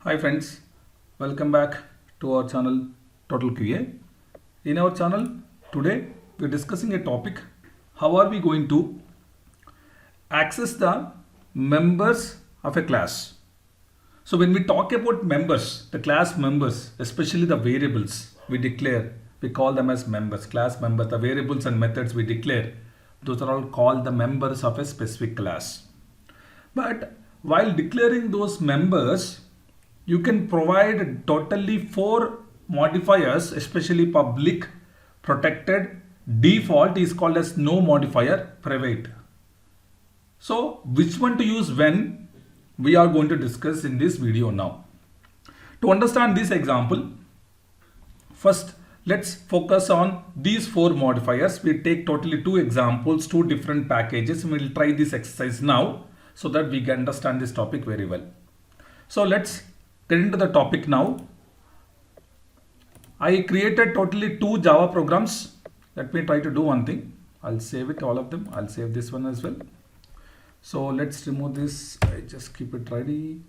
Hi friends, welcome back to our channel Total QA. In our channel today we are discussing a topic: how are we going to access the members of a class. So when we talk about members, the class members, especially the variables we declare, we call them as members, class members. The variables and methods we declare, those are all called the members of a specific class. But while declaring those members, you can provide totally four modifiers, especially public, protected, default is called as no modifier, private. So which one to use when, we are going to discuss in this video now. To understand this example, first let's focus on these four modifiers. We take totally two examples, two different packages. We will try this exercise now so that we can understand this topic very well. So let's get into the topic now. I created totally two Java programs. Let me try to do one thing. I'll save it, all of them. I'll save this one as well. So let's remove this. I just keep it ready.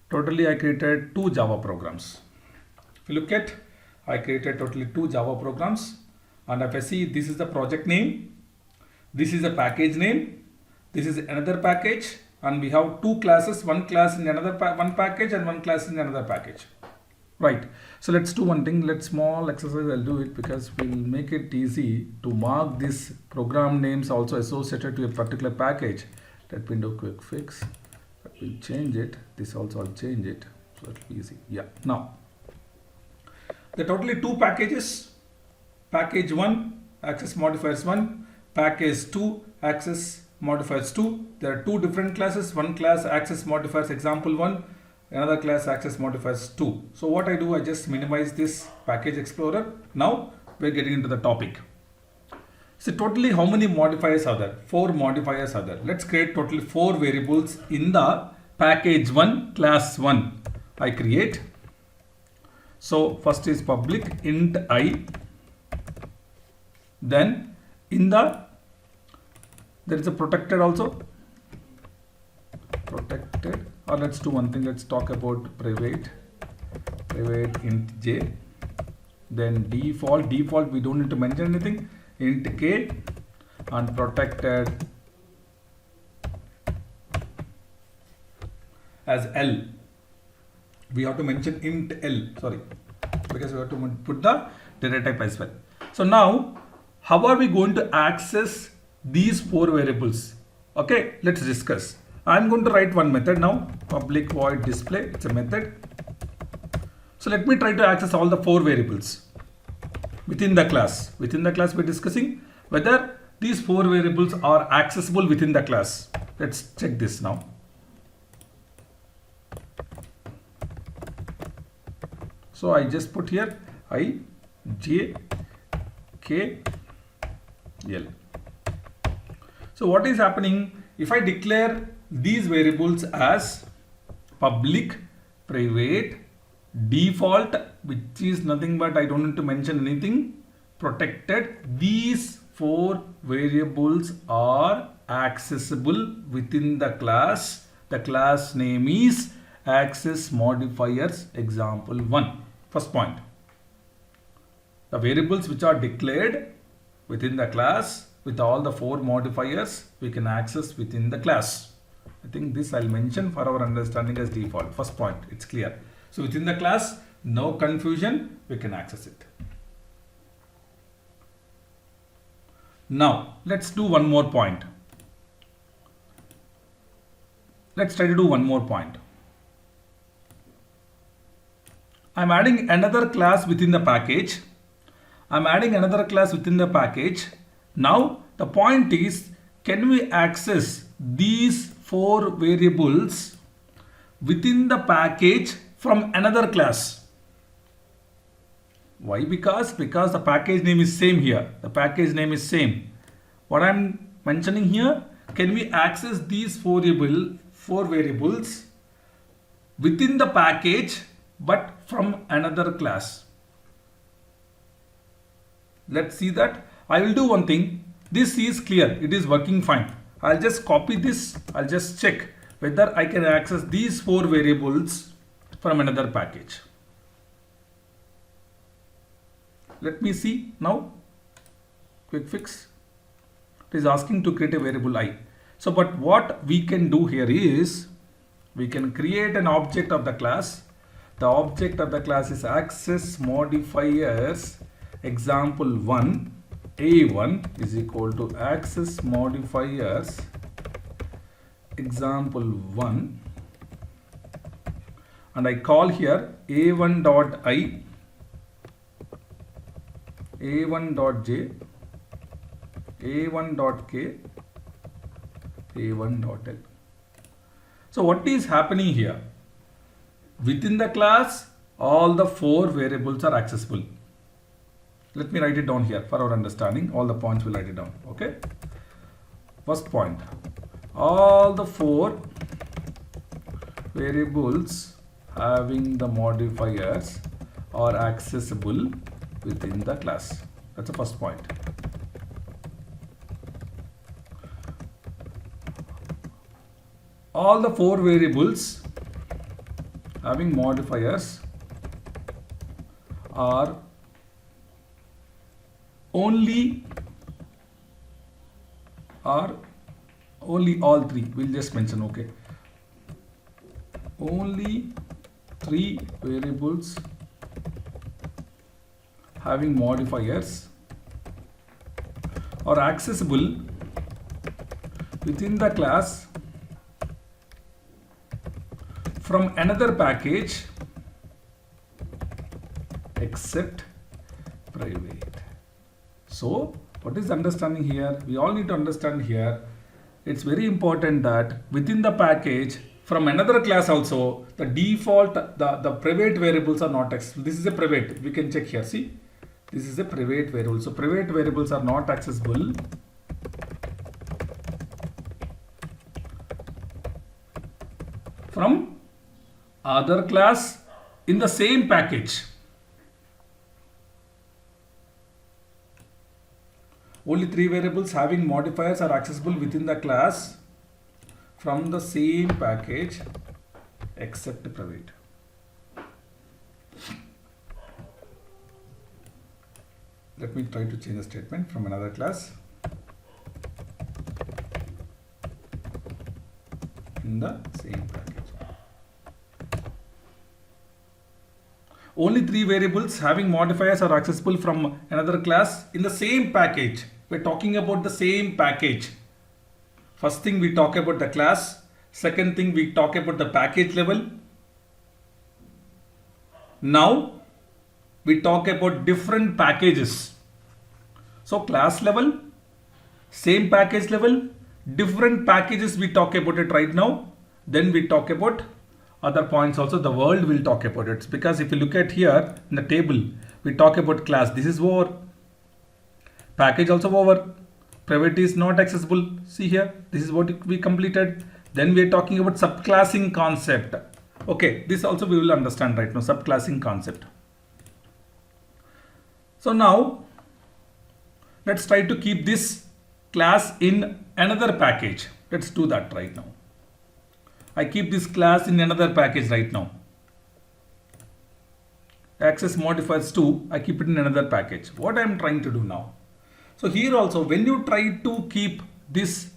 Totally I created two Java programs. If you look at, I created totally two Java programs. And if I see, this is the project name. This is the package name. This is another package. And we have two classes, one class in another one package and one class in another package. Right. So let's do one thing. Let's small exercise. I'll do it because we'll make it easy to mark this program names also associated to a particular package. Let me do quick fix. We'll change it. This also I'll change it. So it'll be easy. Yeah. Now, there are totally two packages. Package 1, access modifiers 1. Package 2, access modifiers 2. There are two different classes. One class access modifiers example 1. Another class access modifiers 2. So what I do, I just minimize this package explorer. Now we're getting into the topic. So totally how many modifiers are there? Four modifiers are there. Let's create totally four variables in the package 1 class 1. I create. So first is public int I. Then in there is a protected also. Protected. Or let's do one thing. Let's talk about private int j. Then default we don't need to mention anything. Int k and protected as L. We have to mention int L. Sorry, because we have to put the data type as well. So now, how are we going to access these four variables? Okay, let's discuss. I'm going to write one method now, public void display. It's a method. So let me try to access all the four variables within the class. Within the class, we're discussing whether these four variables are accessible within the class. Let's check this now. So I just put here I, j, k, l. So what is happening if I declare these variables as public, private, default, which is nothing but I don't need to mention anything, protected? These four variables are accessible within the class. The class name is access modifiers example 1. First point. The variables which are declared within the class with all the four modifiers we can access within the class. I think this I'll mention for our understanding as default. First point, it's clear. So within the class, no confusion, we can access it. Now, let's do one more point. Let's try to do one more point. I'm adding another class within the package. Now, the point is, can we access these four variables within the package from another class? Why? Because the package name is same here. The package name is same. What I'm mentioning here, can we access these four variables within the package but from another class? Let's see that. I will do one thing. This is clear. It is working fine. I'll just copy this. I'll just check whether I can access these four variables from another package. Let me see now. Quick fix. It is asking to create a variable I. So, but what we can do here is we can create an object of the class. The object of the class is access modifiers example1 A1 is equal to access modifiers example1, and I call here A1 dot I, A1 dot J, A1 dot K, A1 dot L. So what is happening here? Within the class, all the 4 variables are accessible. Let me write it down here for our understanding. All the points will write it down. Okay. First point. All the 4 variables having the modifiers are accessible within the class. That's the first point. All the 4 variables having modifiers are only all 3. We'll just mention, okay. Only 3 variables having modifiers are accessible within the class from another package except private. So what is understanding here? We all need to understand here. It's very important that within the package from another class also the default the private variables are not accessible. This is a private. We can check here. See, this is a private variable. So private variables are not accessible from other class in the same package. Only 3 variables having modifiers are accessible within the class from the same package except private. Let me try to change the statement from another class in the same package. Only 3 variables having modifiers are accessible from another class in the same package. We're talking about the same package. First thing we talk about the class. Second thing we talk about the package level. Now we talk about different packages. So class level, same package level, different packages we talk about it right now. Then we talk about other points also. The world will talk about it, because if you look at here in the table, we talk about class. This is over. Package also over. Private is not accessible. See here, this is what we completed. Then we are talking about subclassing concept. Okay, this also we will understand right now, subclassing concept. So now let's try to keep this class in another package. Let's do that right now. I keep this class in another package right now. Access modifiers 2, I keep it in another package. What I am trying to do now? So here also, when you try to keep these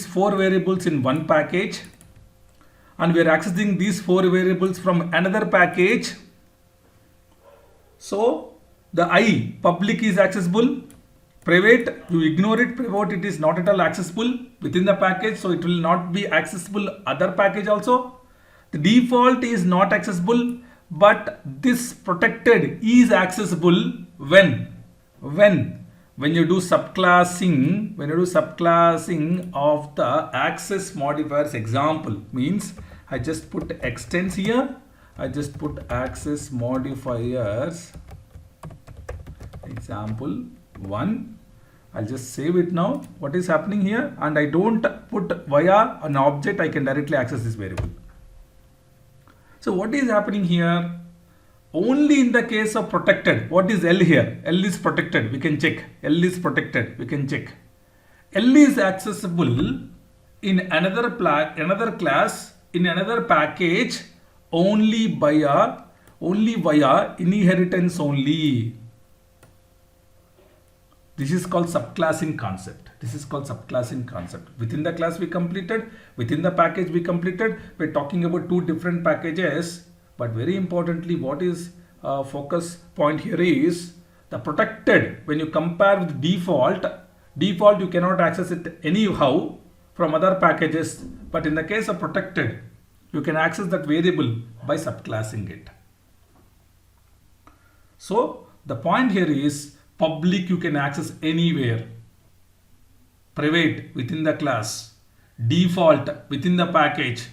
4 variables in one package, and we are accessing these 4 variables from another package, so the I public is accessible, private you ignore it, private it is not at all accessible within the package, so it will not be accessible other package also. The default is not accessible, but this protected is accessible when you do subclassing, of the access modifiers example. Means I just put extends here, I just put access modifiers example 1. I'll just save it now. What is happening here? And I don't put via an object, I can directly access this variable. So what is happening here? Only in the case of protected. What is L here? L is protected. We can check. L is protected. We can check. L is accessible in another class, in another package, only via inheritance only. This is called subclassing concept. Within the class we completed, within the package we completed. We're talking about two different packages, but very importantly, what is focus point here is the protected. When you compare with default you cannot access it anyhow from other packages, but in the case of protected, you can access that variable by subclassing it. So the point here is public you can access anywhere, private within the class, default within the package,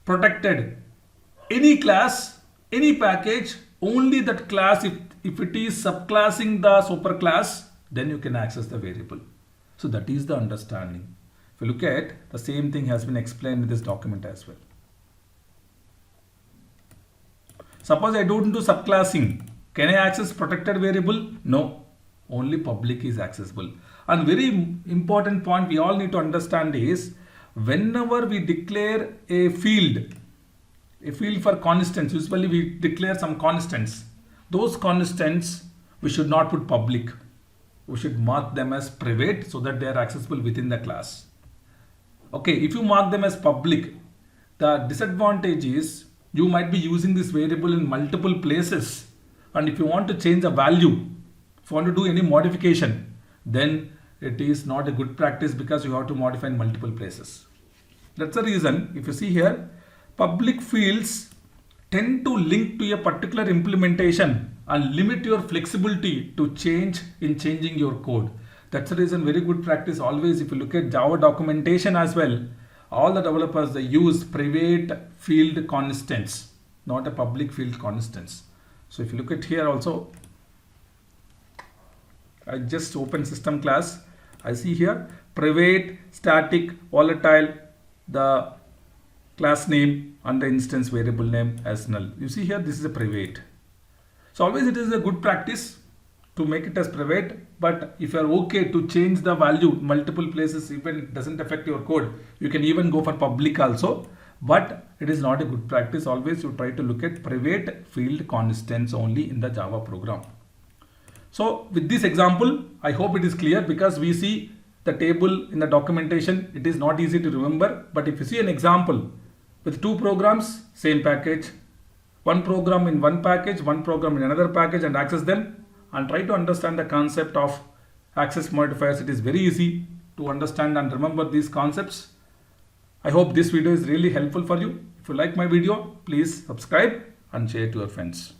protected any class, any package, only that class if it is subclassing the superclass, then you can access the variable. So that is the understanding. If you look at the same thing has been explained in this document as well. Suppose I don't do subclassing, can I access protected variable? No, only public is accessible. And very important point we all need to understand is whenever we declare a field for constants, usually we declare some constants. Those constants we should not put public. We should mark them as private so that they are accessible within the class. Okay, if you mark them as public, the disadvantage is you might be using this variable in multiple places. And if you want to change the value, if you want to do any modification, then it is not a good practice because you have to modify in multiple places. That's the reason, if you see here, public fields tend to link to a particular implementation and limit your flexibility to change in changing your code. That's the reason very good practice always, if you look at Java documentation as well, all the developers, they use private field constants, not a public field constants. So if you look at here also, I just open system class. I see here private, static, volatile, the class name and the instance variable name as null. You see here this is a private. So always it is a good practice to make it as private, but if you are okay to change the value multiple places, even it doesn't affect your code, you can even go for public also, but it is not a good practice. Always you try to look at private field constants only in the Java program. So with this example, I hope it is clear, because we see the table in the documentation, it is not easy to remember, but if you see an example with two programs, same package, one program in one package, one program in another package, and access them and try to understand the concept of access modifiers, it is very easy to understand and remember these concepts. I hope this video is really helpful for you. If you like my video, please subscribe and share to your friends.